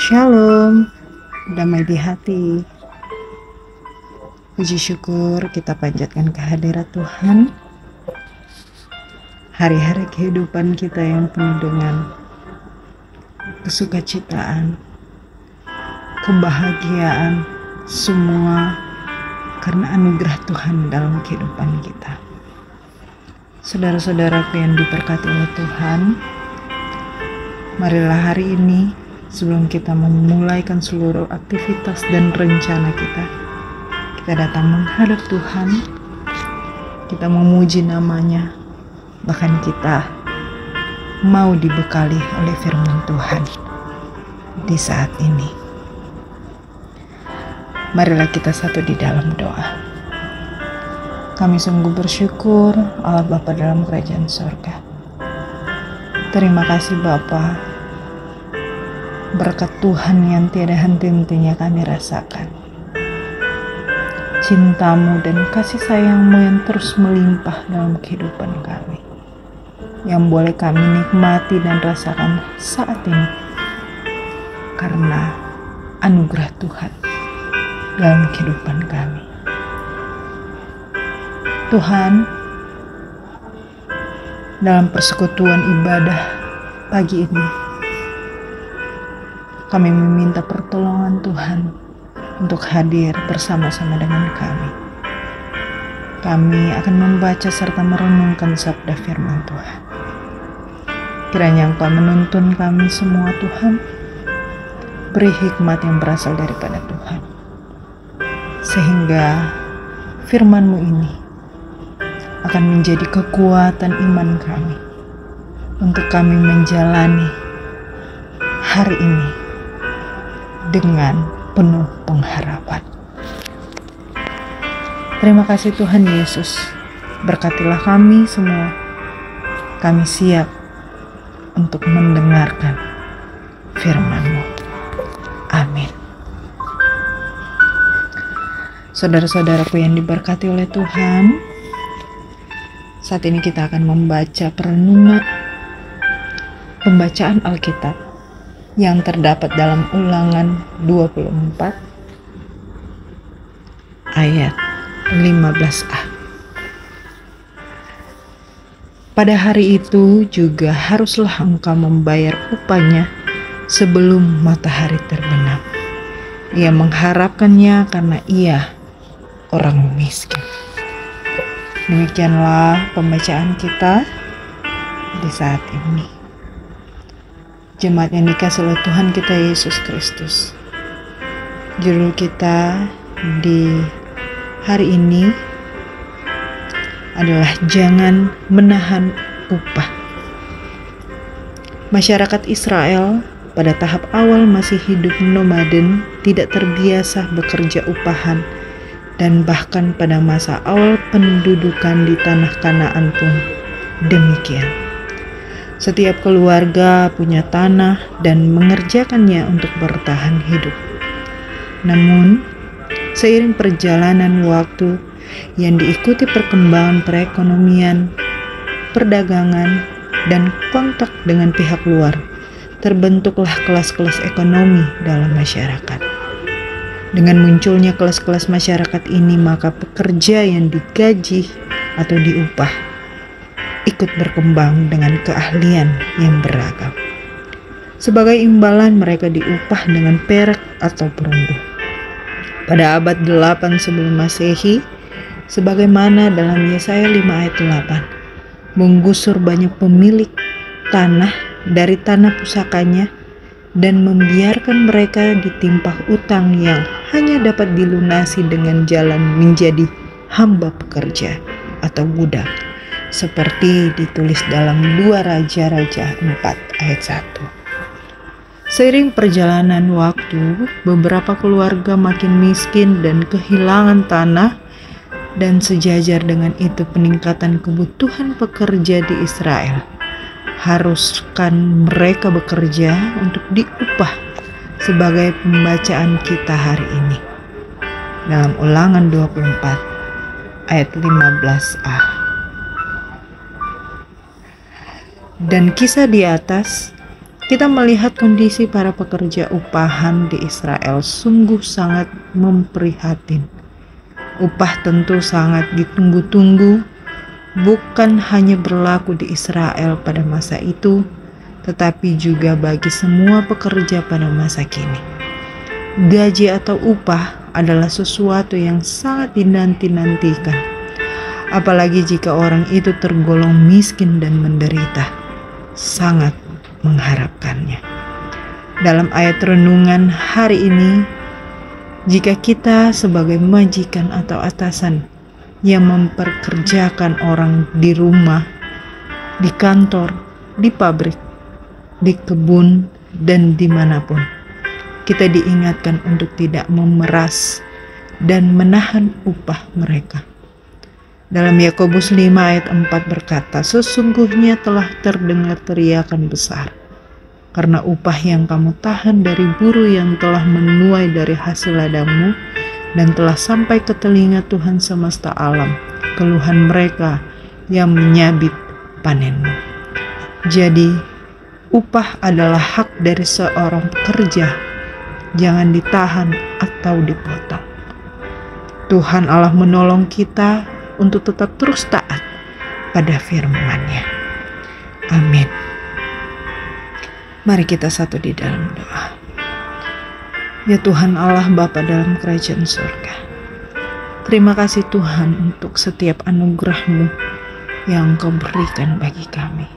Shalom, damai di hati. Puji syukur kita panjatkan kehadirat Tuhan. Hari-hari kehidupan kita yang penuh dengan kesukacitaan, kebahagiaan, semua karena anugerah Tuhan dalam kehidupan kita. Saudara-saudaraku yang diberkati oleh Tuhan, marilah hari ini sebelum kita memulaikan seluruh aktivitas dan rencana kita datang menghadap Tuhan, kita memuji namanya, bahkan kita mau dibekali oleh firman Tuhan di saat ini. Marilah kita satu di dalam doa. Kami sungguh bersyukur Allah Bapa dalam kerajaan sorga. Terima kasih Bapa, berkat Tuhan yang tiada henti-hentinya kami rasakan. Cintamu dan kasih sayangmu yang terus melimpah dalam kehidupan kami, yang boleh kami nikmati dan rasakan saat ini karena anugerah Tuhan dalam kehidupan kami. Tuhan, dalam persekutuan ibadah pagi ini, kami meminta pertolongan Tuhan untuk hadir bersama-sama dengan kami. Kami akan membaca serta merenungkan sabda firman Tuhan. Kiranya Engkau menuntun kami semua Tuhan, beri hikmat yang berasal daripada Tuhan, sehingga firman-Mu ini akan menjadi kekuatan iman kami untuk kami menjalani hari ini dengan penuh pengharapan. Terima kasih Tuhan Yesus, berkatilah kami semua. Kami siap untuk mendengarkan firman-Mu. Amin. Saudara-saudaraku yang diberkati oleh Tuhan, saat ini kita akan membaca pembacaan Alkitab yang terdapat dalam Ulangan 24 ayat 15a. Pada hari itu juga haruslah engkau membayar upahnya sebelum matahari terbenam. Ia mengharapkannya karena ia orang miskin. Demikianlah pembacaan kita di saat ini. Jemaat yang dikasihi oleh Tuhan kita Yesus Kristus, judul kita di hari ini adalah jangan menahan upah. Masyarakat Israel pada tahap awal masih hidup nomaden, tidak terbiasa bekerja upahan, dan bahkan pada masa awal pendudukan di tanah Kanaan pun demikian. Setiap keluarga punya tanah dan mengerjakannya untuk bertahan hidup. Namun, seiring perjalanan waktu yang diikuti perkembangan perekonomian, perdagangan, dan kontak dengan pihak luar, terbentuklah kelas-kelas ekonomi dalam masyarakat. Dengan munculnya kelas-kelas masyarakat ini, maka pekerja yang digaji atau diupah ikut berkembang dengan keahlian yang beragam. Sebagai imbalan mereka diupah dengan perak atau perunggu. Pada abad 8 sebelum Masehi, sebagaimana dalam Yesaya 5 ayat 8, menggusur banyak pemilik tanah dari tanah pusakanya dan membiarkan mereka ditimpah utang yang hanya dapat dilunasi dengan jalan menjadi hamba pekerja atau budak, seperti ditulis dalam 2 Raja-Raja 4 ayat 1. Seiring perjalanan waktu, beberapa keluarga makin miskin dan kehilangan tanah, dan sejajar dengan itu peningkatan kebutuhan pekerja di Israel haruskan mereka bekerja untuk diupah, sebagai pembacaan kita hari ini dalam Ulangan 24 ayat 15a. Dan kisah di atas Kita melihat kondisi para pekerja upahan di Israel sungguh sangat memprihatin. Upah tentu sangat ditunggu-tunggu, bukan hanya berlaku di Israel pada masa itu, tetapi juga bagi semua pekerja pada masa kini. Gaji atau upah adalah sesuatu yang sangat dinanti-nantikan, apalagi jika orang itu tergolong miskin dan menderita, sangat mengharapkannya. Dalam ayat renungan hari ini, jika kita sebagai majikan atau atasan yang memperkerjakan orang di rumah, di kantor, di pabrik, di kebun, dan dimanapun, kita diingatkan untuk tidak memeras dan menahan upah mereka. Dalam Yakobus 5 ayat 4 berkata, sesungguhnya telah terdengar teriakan besar, karena upah yang kamu tahan dari buruh yang telah menuai dari hasil ladangmu, dan telah sampai ke telinga Tuhan semesta alam, keluhan mereka yang menyabit panenmu. Jadi, upah adalah hak dari seorang pekerja, jangan ditahan atau dipotong. Tuhan Allah menolong kita untuk tetap terus taat pada firman-Nya. Amin. Mari kita satu di dalam doa. Ya Tuhan Allah Bapa dalam kerajaan surga, terima kasih Tuhan untuk setiap anugerah-Mu yang Engkau berikan bagi kami.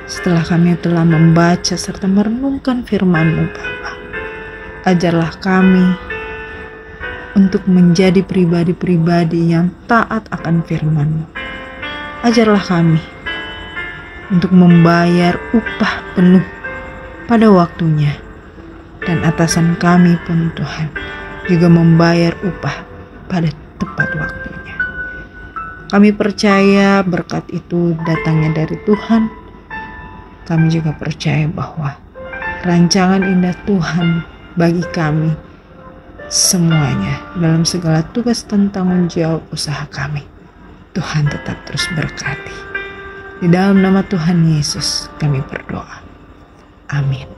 Setelah kami telah membaca serta merenungkan firman-Mu Bapa, ajarlah kami untuk menjadi pribadi-pribadi yang taat akan firman-Mu. Ajarlah kami untuk membayar upah penuh pada waktunya, dan atasan kami pun Tuhan juga membayar upah pada tepat waktunya. Kami percaya berkat itu datangnya dari Tuhan. Kami juga percaya bahwa rancangan indah Tuhan bagi kami semuanya dalam segala tugas dan tanggung jawab usaha kami, Tuhan tetap terus berkati. Di dalam nama Tuhan Yesus kami berdoa. Amin.